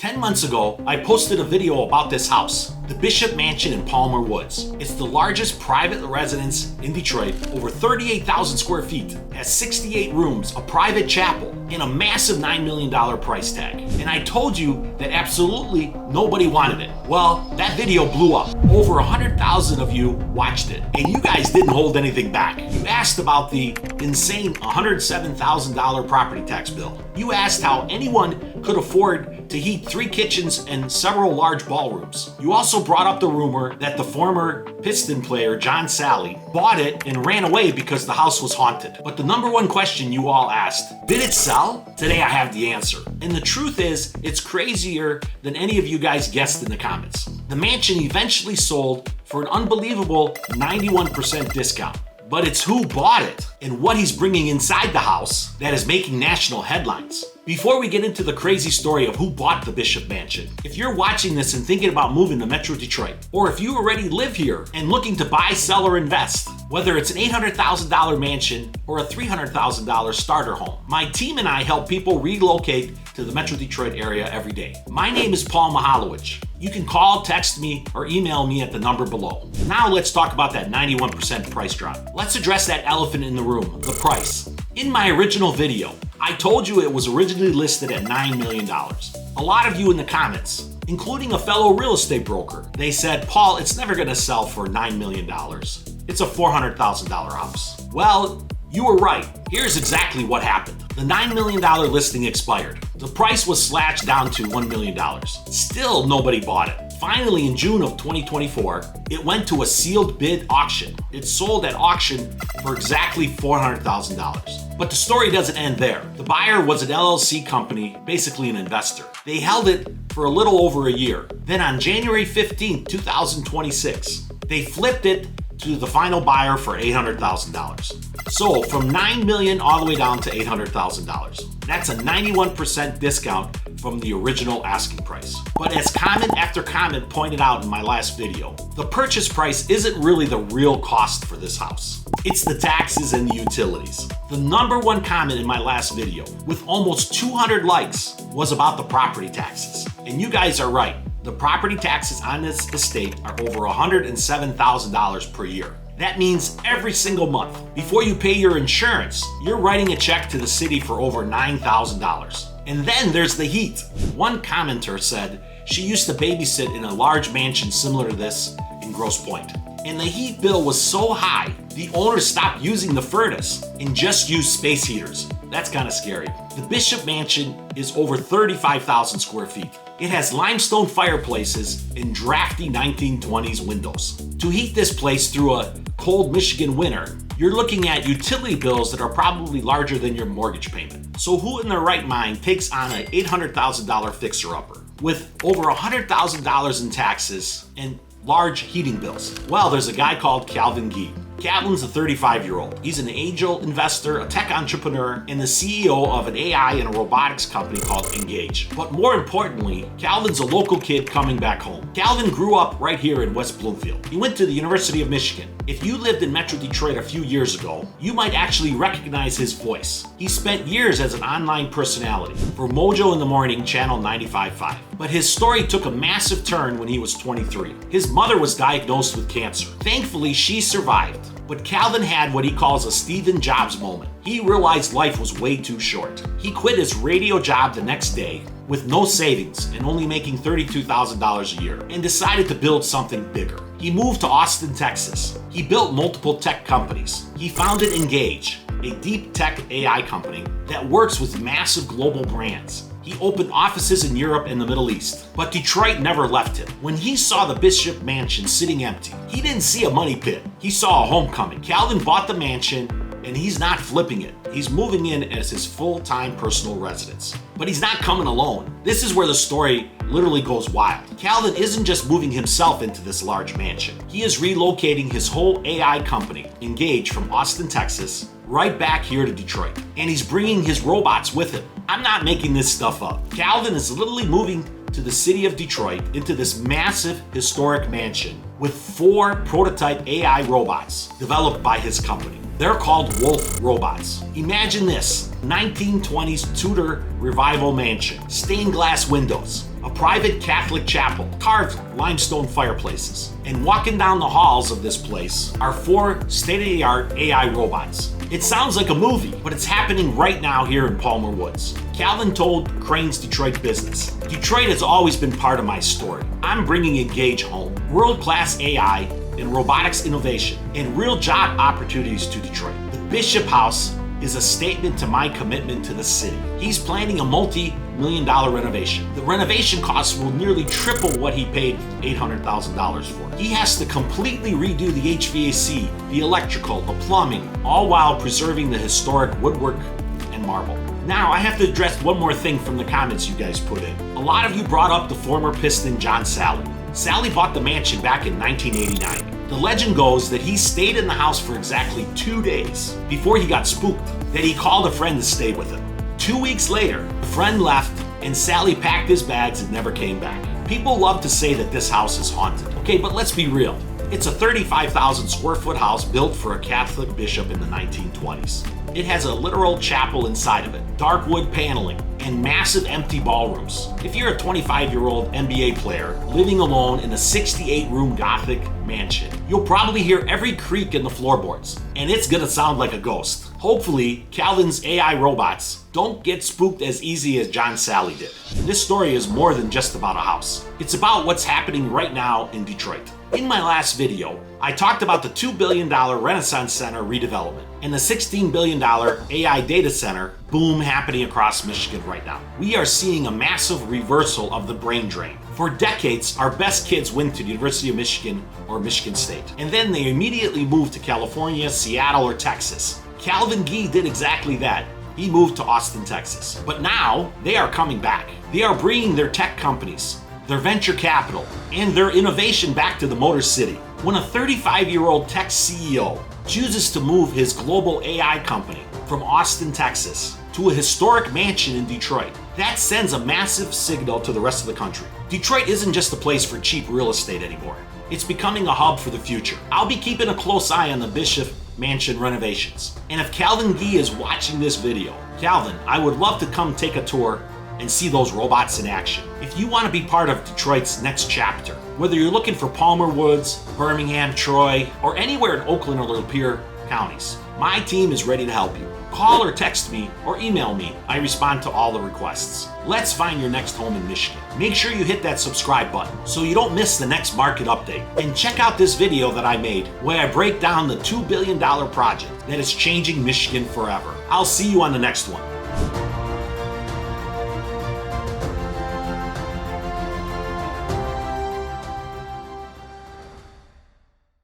10 months ago, I posted a video about this house, the Bishop Mansion in Palmer Woods. It's the largest private residence in Detroit, over 38,000 square feet, has 68 rooms, a private chapel, and a massive $9 million price tag. And I told you that absolutely nobody wanted it. Well, that video blew up. Over 100,000 of you watched it, and you guys didn't hold anything back. You asked about the insane $107,000 property tax bill. You asked how anyone could afford to heat 3 kitchens and several large ballrooms. You also brought up the rumor that the former Piston player, John Salley, bought it and ran away because the house was haunted. But the number one question you all asked, did it sell? Today I have the answer. And the truth is, it's crazier than any of you guys guessed in the comments. The mansion eventually sold for an unbelievable 91% discount. But it's who bought it and what he's bringing inside the house that is making national headlines. Before we get into the crazy story of who bought the Bishop Mansion, if you're watching this and thinking about moving to Metro Detroit, or if you already live here and looking to buy, sell, or invest, whether it's an $800,000 mansion or a $300,000 starter home, my team and I help people relocate to the Metro Detroit area every day. My name is Paul Mihalowicz. You can call, text me, or email me at the number below. Now let's talk about that 91% price drop. Let's address that elephant in the room, the price. In my original video, I told you it was originally listed at $9 million. A lot of you in the comments, including a fellow real estate broker, they said, Paul, it's never gonna sell for $9 million. It's a $400,000 house. Well, you were right. Here's exactly what happened. The $9 million listing expired. The price was slashed down to $1 million. Still, nobody bought it. Finally, in June of 2024, it went to a sealed bid auction. It sold at auction for exactly $400,000. But the story doesn't end there. The buyer was an LLC company, basically an investor. They held it for a little over a year. Then on January 15, 2026, they flipped it to the final buyer for $800,000. So from $9 million all the way down to $800,000. That's a 91% discount from the original asking price. But as comment after comment pointed out in my last video, the purchase price isn't really the real cost for this house. It's the taxes and the utilities. The number one comment in my last video, with almost 200 likes, was about the property taxes. And you guys are right. The property taxes on this estate are over $107,000 per year. That means every single month, before you pay your insurance, you're writing a check to the city for over $9,000. And then there's the heat. One commenter said she used to babysit in a large mansion similar to this in Grosse Pointe. And the heat bill was so high, the owner stopped using the furnace and just used space heaters. That's kind of scary. The Bishop Mansion is over 35,000 square feet. It has limestone fireplaces and drafty 1920s windows. To heat this place through a cold Michigan winter, you're looking at utility bills that are probably larger than your mortgage payment. So who in their right mind takes on an $800,000 fixer-upper with over $100,000 in taxes and large heating bills? Well, there's a guy called Calvin Gee. Calvin's a 35-year-old. He's an angel investor, a tech entrepreneur, and the CEO of an AI and a robotics company called Engage. But more importantly, Calvin's a local kid coming back home. Calvin grew up right here in West Bloomfield. He went to the University of Michigan. If you lived in Metro Detroit a few years ago, you might actually recognize his voice. He spent years as an online personality for Mojo in the Morning, Channel 95.5. But his story took a massive turn when he was 23. His mother was diagnosed with cancer. Thankfully, she survived. But Calvin had what he calls a Stephen Jobs moment. He realized life was way too short. He quit his radio job the next day with no savings and only making $32,000 a year and decided to build something bigger. He moved to Austin, Texas. He built multiple tech companies. He founded Engage, a deep tech AI company that works with massive global brands. He opened offices in Europe and the Middle East, but Detroit never left him. When he saw the Bishop Mansion sitting empty, he didn't see a money pit. He saw a homecoming. Calvin bought the mansion, and he's not flipping it. He's moving in as his full-time personal residence. But he's not coming alone. This is where the story literally goes wild. Calvin isn't just moving himself into this large mansion. He is relocating his whole AI company, Engage, from Austin, Texas, right back here to Detroit. And he's bringing his robots with him. I'm not making this stuff up. Calvin is literally moving to the city of Detroit into this massive historic mansion with 4 prototype AI robots developed by his company. They're called Wolf robots. Imagine this, 1920s Tudor revival mansion, stained glass windows, a private Catholic chapel, carved limestone fireplaces. And walking down the halls of this place are 4 state-of-the-art AI robots. It sounds like a movie, but it's happening right now here in Palmer Woods. Calvin told Crane's Detroit Business, "Detroit has always been part of my story. I'm bringing Engage home. World-class AI and robotics innovation and real job opportunities to Detroit. The Bishop House is a statement to my commitment to the city." He's planning a multi-million-dollar renovation. The renovation costs will nearly triple what he paid $800,000 for. He has to completely redo the HVAC, the electrical, the plumbing, all while preserving the historic woodwork and marble. Now, I have to address one more thing from the comments you guys put in. A lot of you brought up the former Piston John Salley. Salley bought the mansion back in 1989. The legend goes that he stayed in the house for exactly 2 days before he got spooked, that he called a friend to stay with him. 2 weeks later, the friend left and Salley packed his bags and never came back. People love to say that this house is haunted. Okay, but let's be real. It's a 35,000 square foot house built for a Catholic bishop in the 1920s. It has a literal chapel inside of it, dark wood paneling, and massive empty ballrooms. If you're a 25-year-old NBA player living alone in a 68-room Gothic mansion, you'll probably hear every creak in the floorboards, and it's gonna sound like a ghost. Hopefully, Calvin's AI robots don't get spooked as easy as John Salley did. This story is more than just about a house. It's about what's happening right now in Detroit. In my last video, I talked about the $2 billion Renaissance Center redevelopment and the $16 billion AI data center boom happening across Michigan right now. We are seeing a massive reversal of the brain drain. For decades, our best kids went to the University of Michigan or Michigan State, and then they immediately moved to California, Seattle, or Texas. Calvin Gee did exactly that. He moved to Austin, Texas. But now, they are coming back. They are bringing their tech companies, their venture capital, and their innovation back to the Motor City. When a 35-year-old tech CEO chooses to move his global AI company from Austin, Texas, to a historic mansion in Detroit, that sends a massive signal to the rest of the country. Detroit isn't just a place for cheap real estate anymore. It's becoming a hub for the future. I'll be keeping a close eye on the Bishop Mansion renovations. And if Calvin Gee is watching this video, Calvin, I would love to come take a tour and see those robots in action. If you want to be part of Detroit's next chapter, whether you're looking for Palmer Woods, Birmingham, Troy, or anywhere in Oakland or Lapeer counties, my team is ready to help you. Call or text me or email me. I respond to all the requests. Let's find your next home in Michigan. Make sure you hit that subscribe button so you don't miss the next market update. And check out this video that I made where I break down the $2 billion project that is changing Michigan forever. I'll see you on the next one.